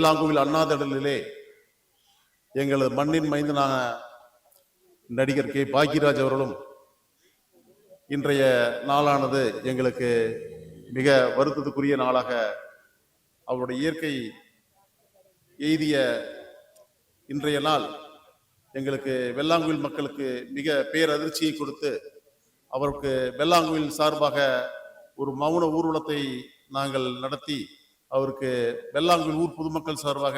வெள்ளாங்குவில் அண்ணாதிடலிலே எங்களது மண்ணின் மைந்தனான நடிகர் கே பாக்கியராஜ் அவர்களும் இன்றைய நாளானது எங்களுக்கு மிக வருத்தத்துக்குரிய நாளாக அவருடைய இயற்கை எய்திய இன்றைய நாள் எங்களுக்கு வெள்ளாங்குவில் மக்களுக்கு மிக பேரதிர்ச்சியை கொடுத்து அவருக்கு வெள்ளாங்குவில் சார்பாக ஒரு மௌன ஊர்வலத்தை நாங்கள் நடத்தி அவருக்கு வெள்ளாங்குவில் ஊர் பொதுமக்கள் சார்பாக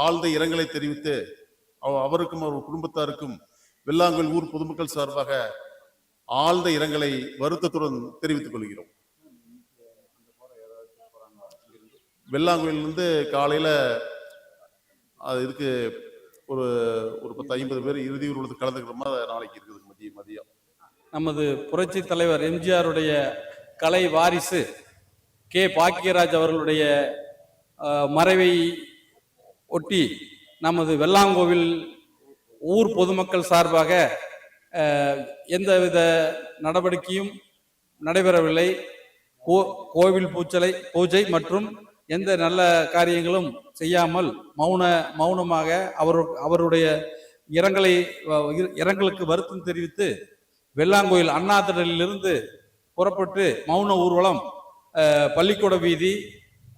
ஆழ்ந்த இரங்கலை தெரிவித்து அவருக்கும் அவர் குடும்பத்தாருக்கும் வெள்ளாங்குவில் ஊர் பொதுமக்கள் சார்பாக ஆழ்ந்த இரங்கலை வருத்தத்துடன் தெரிவித்துக் கொள்கிறோம். வெள்ளாங்குவிலிருந்து காலையில இதுக்கு ஒரு 10-50 பேர் இறுதி ஊர்வலத்துக்கு கலந்துக்கிற மாதிரி நாளைக்கு இருக்குது மதியம். நமது புரட்சி தலைவர் எம்ஜிஆருடைய கலை வாரிசு கே பாக்கியராஜ் அவர்களுடைய மறைவை ஒட்டி நமது வெள்ளாங்கோவில் ஊர் பொதுமக்கள் சார்பாக எந்தவித நடவடிக்கையும் நடைபெறவில்லை. கோவில் பூஜை மற்றும் எந்த நல்ல காரியங்களும் செய்யாமல் மௌனமாக அவருடைய இரங்கலுக்கு வருத்தம் தெரிவித்து வெள்ளாங்கோயில் அண்ணாதிடலிலிருந்து புறப்பட்டு மௌன ஊர்வலம் பள்ளிக்கூட வீதி,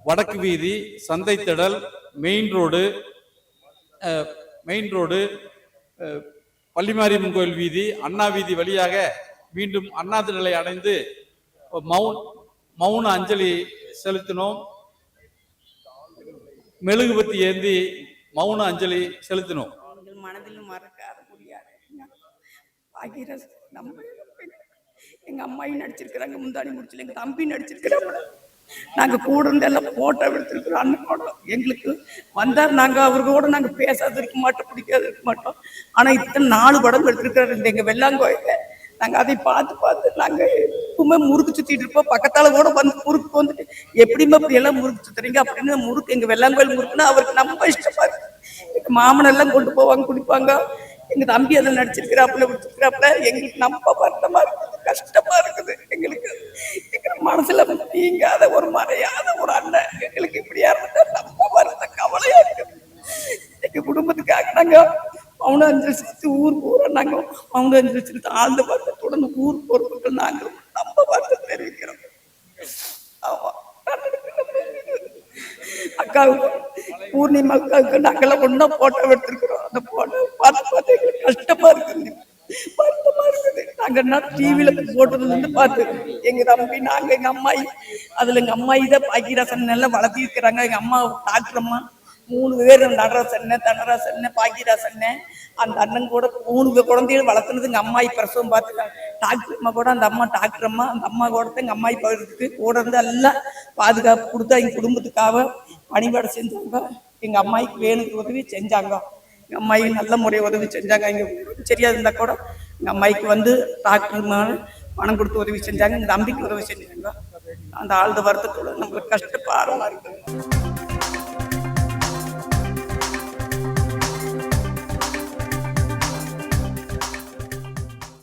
வடக்கு வீதி, சந்தை திடல், மெயின் ரோடு, பள்ளிமாரியம்மன் கோயில் வீதி, அண்ணா வீதி வழியாக மீண்டும் அண்ணாதிடலை அடைந்து மௌன அஞ்சலி செலுத்தினோம். மெழுகுபத்தி ஏந்தி மௌன அஞ்சலி செலுத்தினோம். மனதில் மறக்காத முடியாது. எங்க அம்மாயும் நடிச்சிருக்கிறாங்க, முந்தாணி முடிச்சல எங்க தம்பி நடிச்சிருக்கிறாங்க. நாங்க கூட இருந்து எல்லாம் போட்டோ எடுத்திருக்கிறோம். அண்ணனோட எங்களுக்கு வந்தார், நாங்க அவர்களோட நாங்க பேசாத இருக்க மாட்டோம், பிடிக்காத இருக்க மாட்டோம். ஆனா இத்தனை 4 படம் எடுத்திருக்கிறாரு எங்க வெள்ளாங்கோயில. நாங்க அதை பார்த்து நாங்க எப்பவுமே முறுக்கு சுத்திட்டு இருப்போம். பக்கத்தால கூட வந்து முறுக்கு வந்துட்டு எப்படியுமே அப்படி எல்லாம் முறுக்கு சுத்துறீங்க அப்படின்னு முறுக்கு எங்க வெள்ளாங்கோயில் முறுக்குன்னா அவருக்கு நம்ம இஷ்டமா இருக்கு. எங்க மாமன் எல்லாம் கொண்டு போவாங்க, குடிப்பாங்க. எங்க தம்பி அதில் நடிச்சிருக்கிறாப்புல விடுச்சிருக்கிறாப்புல. எங்களுக்கு நம்ம வருத்தமா இருக்குது, கஷ்டமா இருக்குது. எங்களுக்கு மனசுல நீங்காத ஒரு மறையாத ஒரு அண்ணன் எங்களுக்கு இப்படியா இருந்தா நம்ம வருத்த கவலையா இருக்குது. எங்க குடும்பத்துக்காக நாங்க மௌன அஞ்சலி செலுத்தி ஊர் பூரா நாங்க மௌன அஞ்சலி செலுத்தி ஆழ்ந்த வருத்தத்துடன் ஊர் பொறுப்புகள் நாங்கள் நம்ம வருத்தம் தெரிவிக்கிறோம். ஆமா, அக்காவுக்கு பூர்ணிமா அக்காவுக்கு நாங்கெல்லாம் ஒன்னா போட்டோ எடுத்திருக்கிறோம். அந்த போட்டோ பார்த்து எங்களுக்கு கஷ்டமா இருக்குது, வருத்தமா இருக்குது. நாங்க டிவில போட்டதுல பார்த்து எங்க தம்பி, நாங்க எங்க அம்மாயி, அதுல எங்க அம்மாயி தான் பாக்கியராசன் எல்லாம் வளர்த்தி இருக்கிறாங்க. எங்க அம்மா டாக்டர் அம்மா 3 பேர், தனராசன், பாக்கியராசன். அந்த அண்ணன் கூட 3 குழந்தைகள் வளர்த்துனது எங்க அம்மாயி பிரசவம் பார்த்துட்டாங்க. டாக்டர் அம்மா கூட அந்த அம்மா டாக்டர் அம்மா, அந்த அம்மா கூட எங்க அம்மாயி பகுதிக்கு கூட இருந்து எல்லாம் பாதுகாப்பு கொடுத்து எங்க குடும்பத்துக்காக பணிபாடு செஞ்சாங்க. எங்க அம்மாய்க்கு வேணுக்கு உதவி செஞ்சாங்க. எங்க அம்மாய்க்கு நல்ல முறையை உதவி செஞ்சாங்க. எங்க சரியா இருந்தா கூட எங்க அம்மாய்க்கு வந்து டாக்டர் பணம் கொடுத்து உதவி செஞ்சாங்க. எங்க தம்பிக்கு உதவி செஞ்சாங்க. அந்த ஆழ்ந்த வருத்தத்தோட நம்மளுக்கு கஷ்டப்பாரமா இருக்கு.